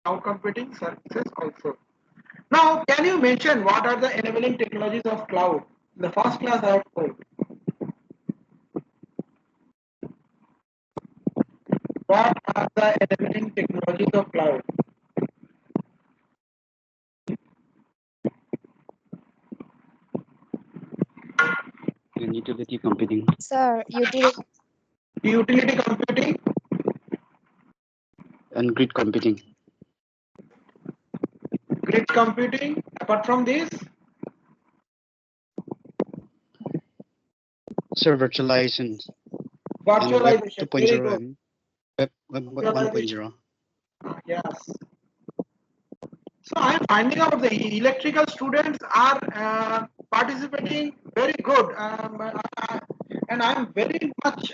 cloud computing services also. Now, can you mention what are the enabling technologies of cloud? In the first class I have told. What are the enabling technologies of cloud? And utility computing. Sir, utility. Utility computing, And grid computing. grid computing. Apart from this, Sir, virtualization. And Web virtualization. 2.0 Very good. and Web 1.0. Yes. So I'm finding out the electrical students are participating very good, and I'm very much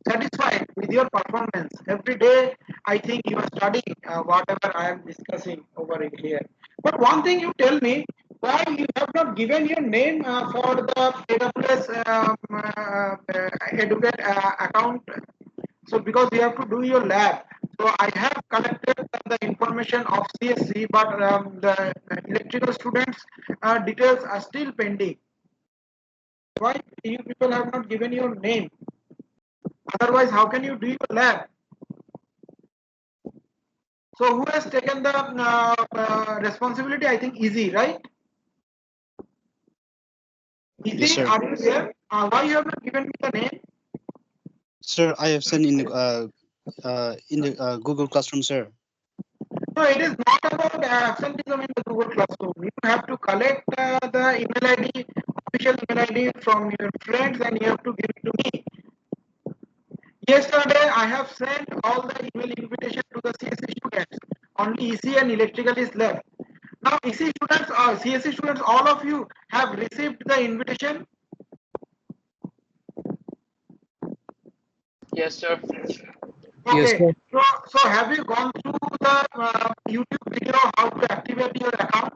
satisfied with your performance. Every day, I think you are studying whatever I am discussing over here. But one thing you tell me, why you have not given your name for the AWS Educate account? So because you have to do your lab. So I have collected the information of CSC, but the electrical students details are still pending. Why you people have not given your name? Otherwise, how can you do your lab? So who has taken the responsibility? I think Easy, right? Yes, Easy, sir. are you there? Why you have not given me the name? Sir, I have sent in the Google Classroom, sir. No, it is not about absenteeism in the Google Classroom. You have to collect the email ID, official email ID from your friends, and you have to give it to me. Yesterday, I have sent all the email invitation to the CSE students. Only EC and electrical is left. Now, EC students, CSE students, all of you have received the invitation. Yes, sir. Yes, Okay. sir. So have you gone through the YouTube video how to activate your account?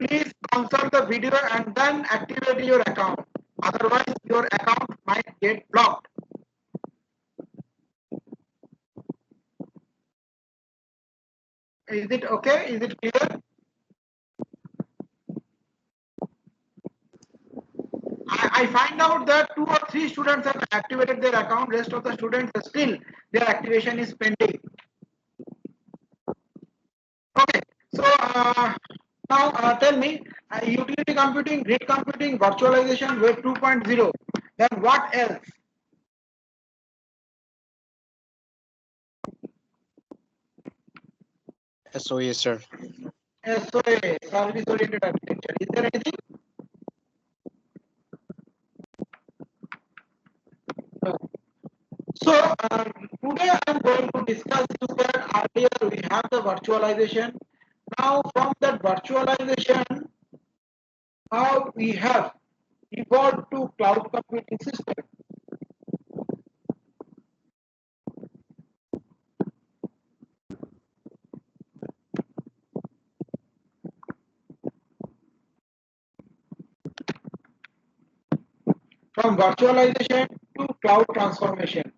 Please consult the video and then activate your account. Otherwise, your account might get blocked. Is it okay? Is it clear? I find out that 2 or 3 students have activated their account. Rest of the students still their activation is pending. Okay. So now tell me, utility computing, grid computing, virtualization, web 2.0. Then what else? SOA, sir. SOA, service oriented architecture. Is there anything? No. So today I am going to discuss you that earlier we have the virtualization. Now from that virtualization, how we have evolved to cloud computing system. From virtualization to cloud transformation.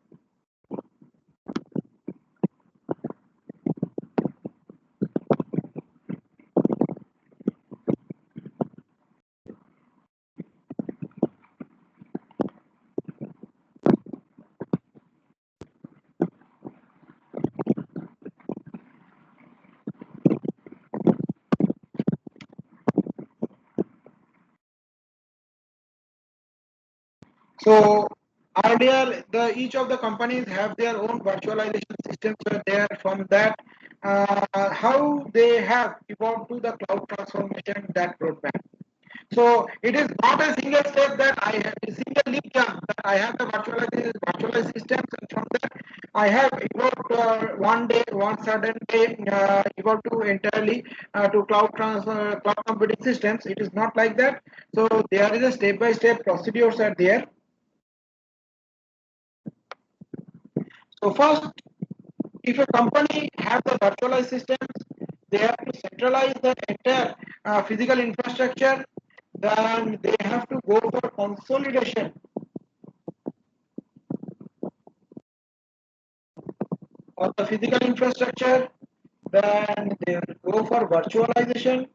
So earlier, each of the companies have their own virtualization systems were there. From that, how they have evolved to the cloud transformation that roadmap. So it is not a single step that I have a single leap jump that I have the virtualized systems, and from that I have evolved one day, one certain day, evolved to entirely to cloud computing systems. It is not like that. So there is a step-by-step procedures are there. So first, if a company has the virtualized systems, they have to centralize the entire physical infrastructure. Then they have to go for consolidation. or the physical infrastructure, then they will go for virtualization,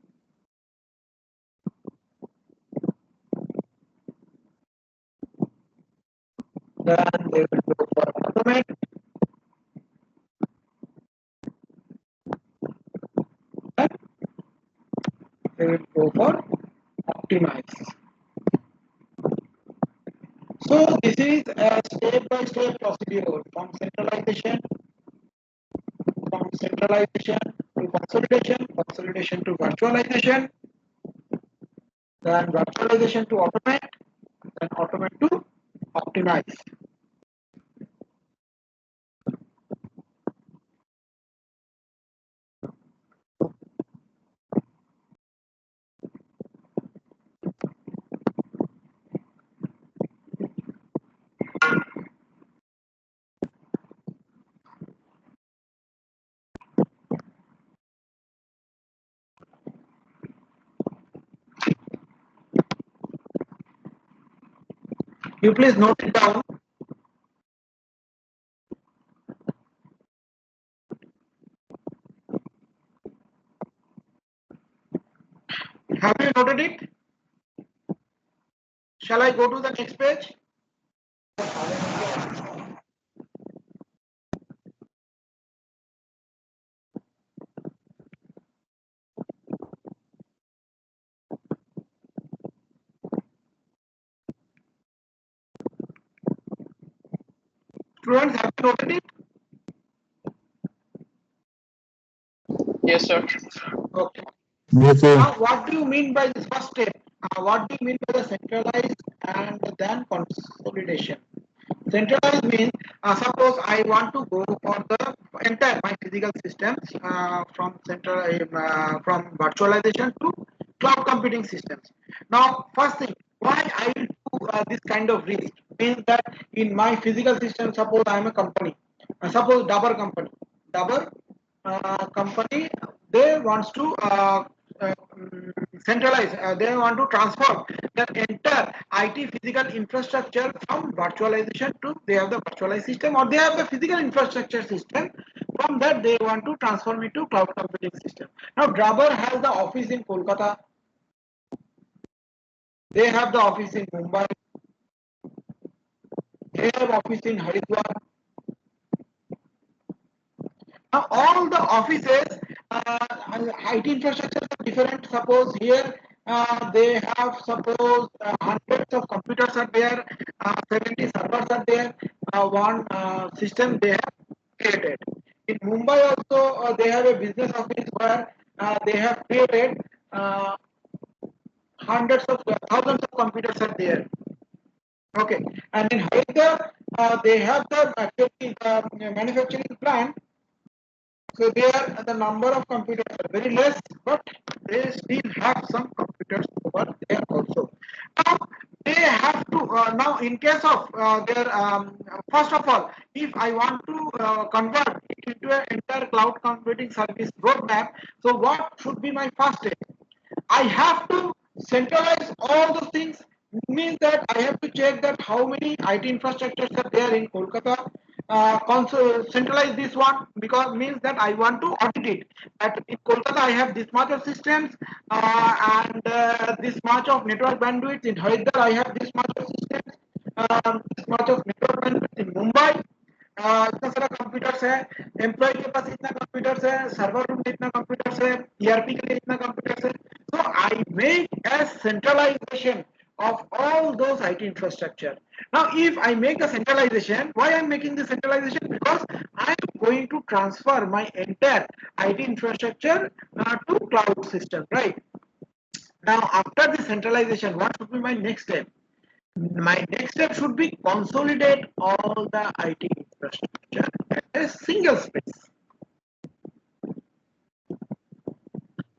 then they will go for automate, and they will go for optimize. So this is a step-by-step procedure from centralization to consolidation, consolidation to virtualization, then virtualization to automate, then automate to optimize. You please note it down. Have you noted it? Shall I go to the next page? Students, have you noted it? Yes, sir. Okay. Yes, sir. Now, what do you mean by this first step? What do you mean by the centralized and then consolidation? Centralized means, suppose I want to go for the entire my physical systems from virtualization to cloud computing systems. Now, first thing, why I will do this kind of risk means that in my physical system, suppose I am a company, suppose Dabur company, Dabur company, they wants to centralize, they want to transform their entire IT physical infrastructure from virtualization to they have the virtualized system or they have the physical infrastructure system. From that, they want to transform it to cloud computing system. Now, Dabur has the office in Kolkata, they have the office in Mumbai, they have office in Haridwar. Now, all the offices, IT infrastructure are different. Suppose here they have suppose hundreds of computers are there, 70 servers are there, one system they have created. In Mumbai also they have a business office where they have created hundreds of thousands of computers are there. Okay, and in Hyderabad they have the actually manufacturing plant, so there the number of computers are very less, but they still have some computers over there also. Now they have to now in case of their first of all, if I want to convert it into an entire cloud computing service roadmap, so what should be my first step? I have to centralize all the things. Means that I have to check that how many IT infrastructures are there in Kolkata. Centralize this one because means that I want to audit it. That in Kolkata I have this much of systems and this much of network bandwidth. In Hyderabad I have this much of systems, this much of network bandwidth. In Mumbai इतना सारा computers है, employ के पास इतना computers है, server room में इतना computers है, ERP के लिए इतना कंप्यूटर्स है. So I make a centralization of all those IT infrastructure. Now, if I make the centralization, why I'm making the centralization? Because I'm going to transfer my entire IT infrastructure to cloud system, right? Now, after the centralization, what should be my next step? My next step should be consolidate all the IT infrastructure at a single space.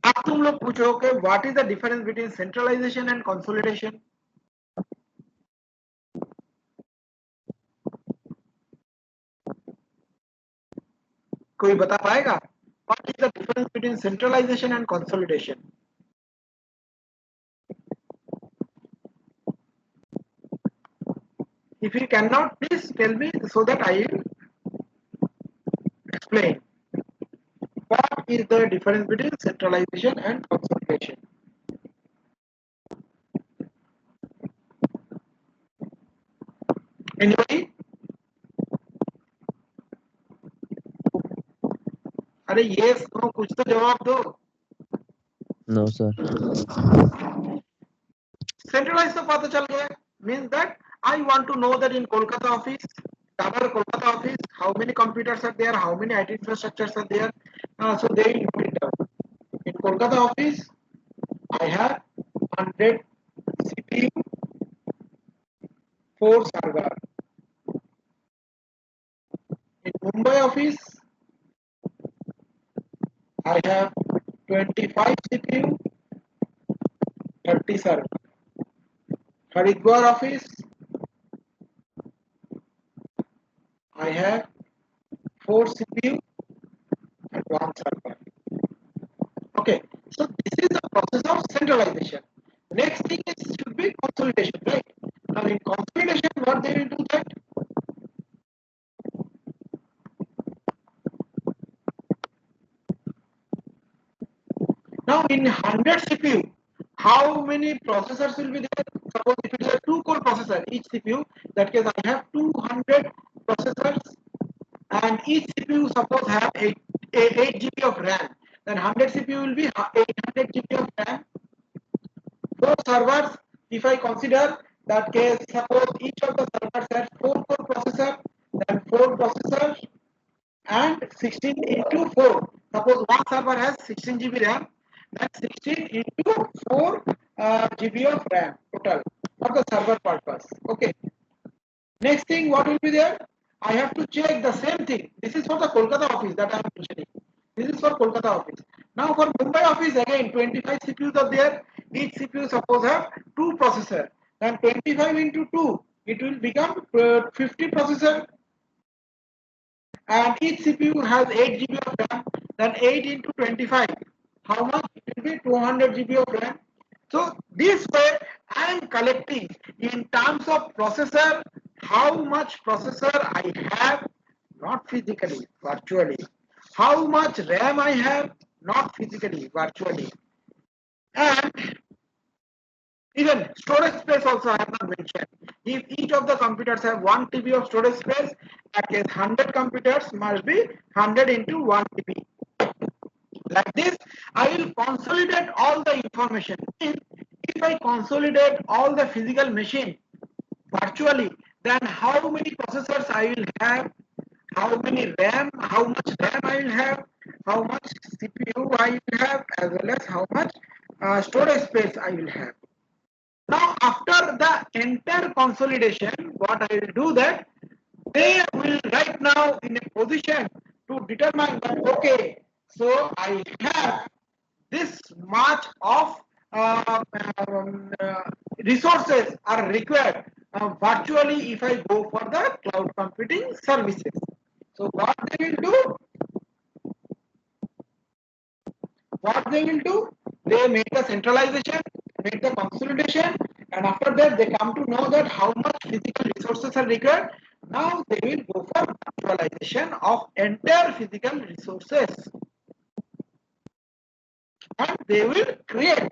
अब तुम लोग पूछो कि what is the difference between centralization and consolidation? कोई बता पाएगा? What is the difference between centralization and consolidation? If you cannot, please tell me so that I will explain what is the difference between centralization and consolidation. Anybody? अरे yes no कुछ तो जवाब दो. No, sir. Centralized तो पता चल गया. Means that I want to know that in Kolkata office, our Kolkata office, how many computers are there, how many IT infrastructures are there. So they will put it down. In Kolkata office, I have 100 CPU, 4 server. In Mumbai office, I have 25 CPU, 30 server. Haridwar office, I have 4 CPU and 1 server. Okay, so this is the process of centralization. Next thing is should be consolidation, right? Now in consolidation, what they will do that? Now in 100 CPU, how many processors will be there? Suppose if it is a 2-core processor, each CPU, that case I have 200 processors, and each CPU suppose have 8 GB of RAM. Then 100 CPU will be 800 GB of RAM. 4 servers, if I consider that case, suppose each of the servers has 4-core processor, then 4 processors and 16 into 4. Suppose one server has 16 GB RAM, then 16 into 4 GB of RAM total for the server purpose. Okay. Next thing, what will be there? I have to check the same thing. This is for the Kolkata office that I am mentioning. This is for Kolkata office. Now for Mumbai office again 25 CPUs are there. Each CPU suppose have 2 processor. Then 25 into 2, it will become 50 processor. And each CPU has 8 GB of RAM. Then 8 into 25. How much? It will be 200 GB of RAM. So this way I am collecting in terms of processor how much processor I have, not physically, virtually. How much RAM I have, not physically, virtually. And even storage space also I have not mentioned. If each of the computers have 1 TB of storage space, that case 100 computers must be 100 into 1 TB. Like this, I will consolidate all the information. If I consolidate all the physical machine virtually, then how many processors I will have, how many RAM, how much RAM I will have, how much CPU I will have, as well as how much storage space I will have. Now, after the entire consolidation, what I will do that they will right now in a position to determine that okay, so I have this much of resources are required virtually if I go for the cloud computing services. So what they will do? What they will do? They make the centralization, make the consolidation, and after that they come to know that how much physical resources are required. Now they will go for virtualization of entire physical resources, and they will create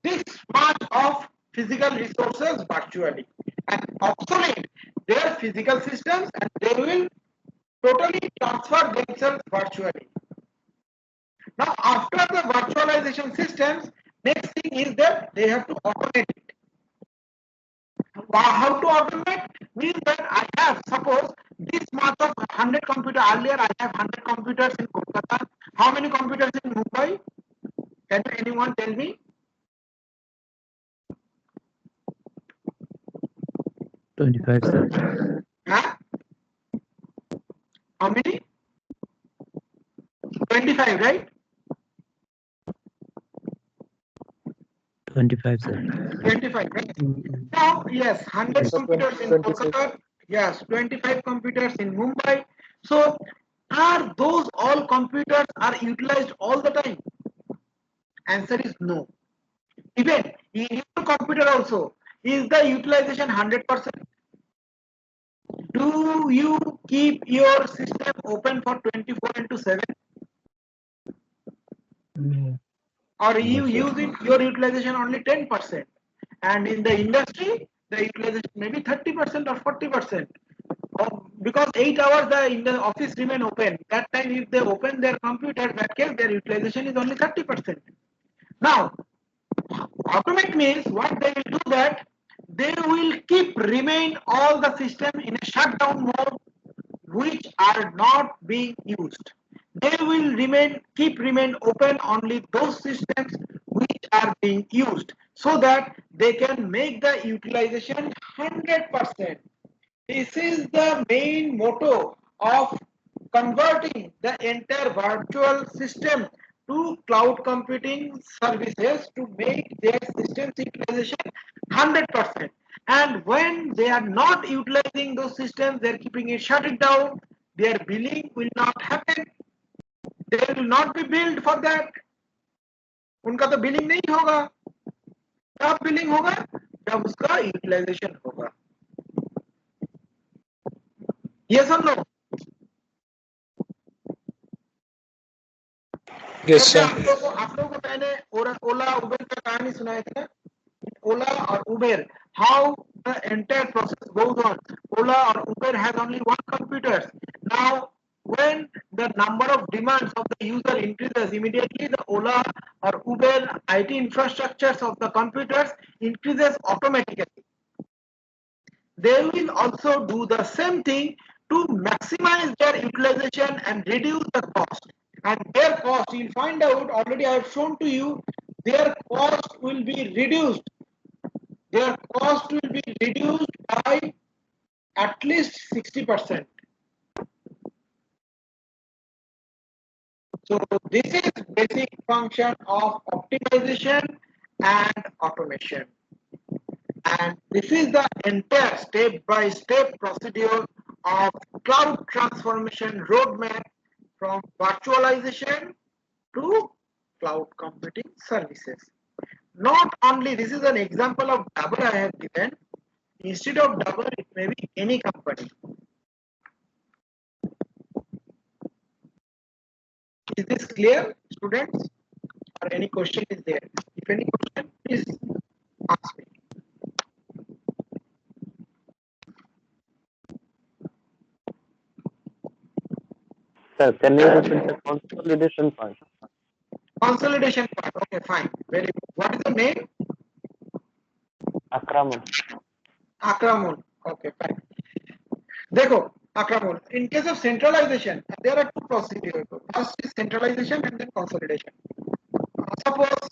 this much of physical resources virtually and obsolete their physical systems, and they will totally transfer themselves virtually. Now, after the virtualization systems, next thing is that they have to automate it. How to automate? Means that I have, suppose, this much of 100 computers, earlier I have 100 computers in Kolkata. How many computers in Mumbai? Can anyone tell me? 25, sir. Huh? How many? 25, right? 25, sir. 25, right? Now, yes, 100 computers in Kolkata. Yes, 25 computers in Mumbai. So, are those all computers are utilized all the time? Answer is no. Even in your computer also, is the utilization 100%? Do you keep your system open for 24 into 7, No. or No, you sir. use it your utilization only 10%, and in the industry the utilization maybe 30% or 40%? Because 8 hours the in the office remain open. That time if they open their computer, that case their utilization is only 30%. Now, automate means what they will do, that they will keep remain all the system in a shutdown mode which are not being used. They will remain open only those systems which are being used, so that they can make the utilization 100%. This is the main motto of converting the entire virtual system to cloud computing services to make their system utilization 100%. And when they are not utilizing those systems, they are keeping it shut it down, their billing will not happen. They will not be billed for that. उनका तो billing नहीं होगा. कब billing होगा? जब उसका utilisation होगा. Yes or no? Yes, जैसे sir. आप लोगों को मैंने ओला उबेर का कहानी सुनाया था. Ola or Uber, how the entire process goes on. Ola or Uber has only one computer. Now, when the number of demands of the user increases, immediately the Ola or Uber IT infrastructures of the computers increases automatically. They will also do the same thing to maximize their utilization and reduce the cost. And their cost, you'll find out, already I have shown to you, their cost will be reduced. Their cost will be reduced by at least 60%. So this is basic function of optimization and automation. And this is the entire step-by-step procedure of cloud transformation roadmap from virtualization to cloud computing services. Not only this is an example of double I have given. Instead of double, it may be any company. Is this clear, students? Or any question is there? If any question, please ask me. Sir, can you repeat the consolidation part? Consolidation part. Okay, fine. Very good. What is the name? Akraman. Akramul. Okay, fine. Dekho, Akramul. In case of centralization, there are two procedures. First is centralization and then consolidation. Suppose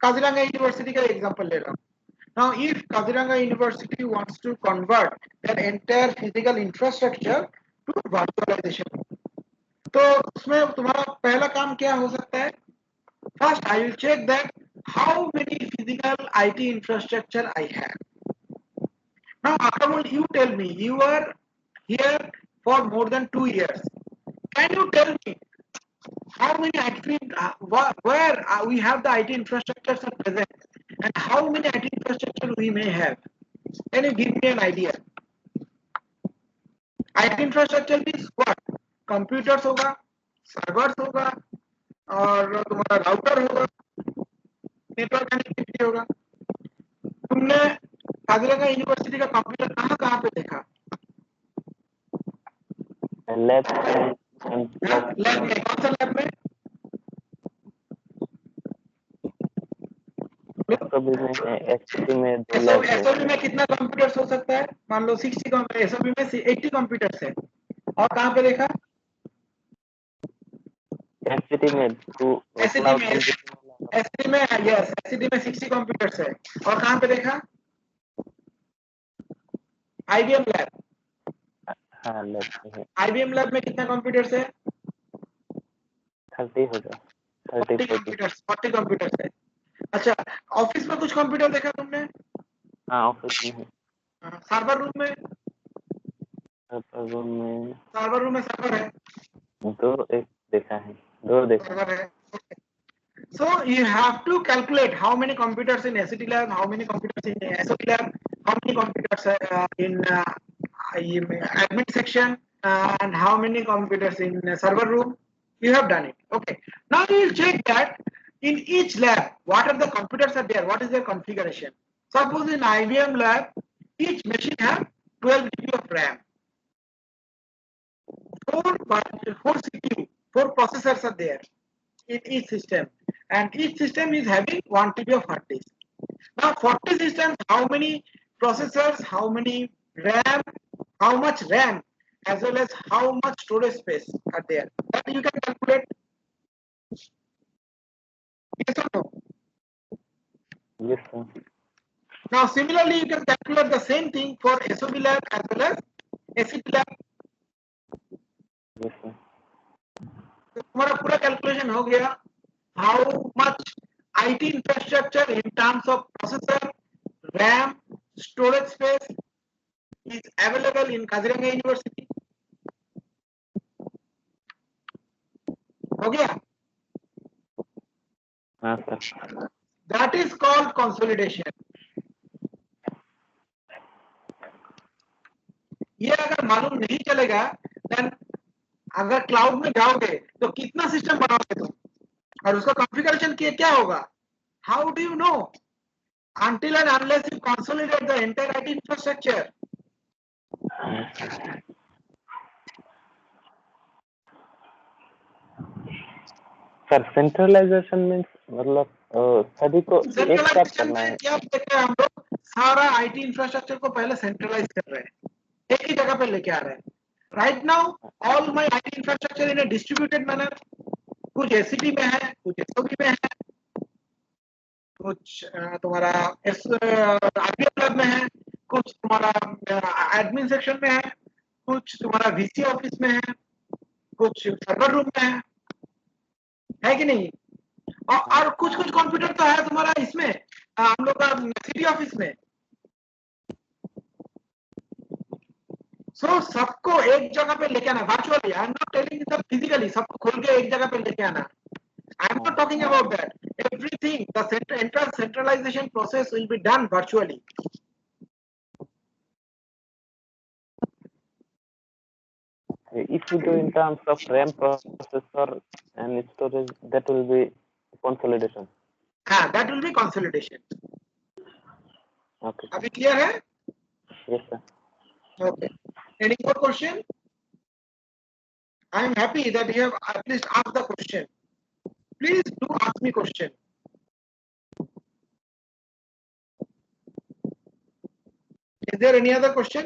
Kaziranga University का example ले रहा हूँ. Now, if Kaziranga University wants to convert their entire physical infrastructure to virtualization, तो उसमें तुम्हारा पहला काम क्या हो सकता है? First, I will check that how many physical IT infrastructure I have. Now, Akramul, you tell me, you are here for more than 2 years. Can you tell me how many where we have the IT infrastructures are present, and how many IT infrastructure we may have? Can you give me an idea? IT infrastructure means what? Computers होगा, servers होगा, और तुम्हारा router होगा, network connectivity होगा. तुमने Kaziranga university का computer कहाँ पे देखा? Lab and लैब में. कौन सा लैब में? SOB में है, SOB में 2 लैब है. एसओबी में कितना कंप्यूटर्स हो सकता है? मान लो 60, एसओबी में 80 कंप्यूटर्स है. और कहाँ पे देखा? SCT में 2 एससीडी क्लाउड में. कंप्यूटिंग. एससीडी में यस, एससीडी में 60 कंप्यूटर्स है. और कहाँ पे देखा? IBM lab. हाँ, लैब है. आईबीएम लैब में कितना कंप्यूटर्स है? 30 होगा. 40 कंप्यूटर्स. 40 कंप्यूटर्स है. अच्छा, ऑफिस में कुछ कंप्यूटर देखा तुमने? हाँ, ऑफिस में है. सर्वर रूम में? सर्वर रूम में सर्वर है. 2 एक देखा है. 2 देखा है. सर्वर है. So you have to calculate how many computers in SCT lab, how many computers in SOT lab, how many computers in admin section and how many computers in a server room. You have done it. Okay. Now you will check that in each lab, what are the computers are there, what is their configuration. Suppose in IBM lab, each machine have 12 GB of RAM, 4 CPU, 4 processors are there in each system, and each system is having 1 TB of hard disk. Now 40 systems, how many processors, how many RAM, how much RAM, as well as how much storage space are there. That you can calculate. Yes or no? Yes, sir. Now similarly, you can calculate the same thing for SOB lab as well as ACP lab. Yes, sir. तो तुम्हारा पूरा calculation हो गया. How much IT infrastructure in terms of processor, RAM, storage space is available in Kaziranga University? हो गया? हाँ, sir. That is called consolidation. ये अगर मालूम नहीं चलेगा, then अगर क्लाउड में जाओगे तो कितना सिस्टम बनाओगे तुम और उसका कॉन्फ़िगरेशन क्या होगा? How do you know? Until and unless you consolidate the entire IT infrastructure. Sir centralisation means मतलब सभी को एक साथ सेंट्रलाइजेशन करना में है. क्या देख रहे हैं हम लोग? सारा आईटी इंफ्रास्ट्रक्चर को पहले सेंट्रलाइज कर रहे हैं, एक ही जगह पे लेके आ रहे हैं. Right now all my IT infrastructure in A distributed manner. कुछ एसीपी में है, कुछ एसओबी में है, कुछ तुम्हारा आईपीएल लैब में है, कुछ तुम्हारा एडमिन सेक्शन में है, कुछ तुम्हारा वीसी ऑफिस में है, कुछ सर्वर रूम में है कि नहीं? और कुछ कुछ कंप्यूटर तो है तुम्हारा इसमें हम लोग का सिटी ऑफिस में. सो सबको एक जगह पे लेके आना virtually. I am not telling सब फिजिकली सबको खोल के एक जगह पे लेके आना. I am not talking about that. Everything, the entire centralization process will be done virtually. If you do in terms of RAM processor and storage, that will be consolidation. That will be consolidation. Okay. Abhi clear hai? Yes, sir. Okay. Any more question? I am happy that you have at least asked the question. Please do ask me question. Is there any other question?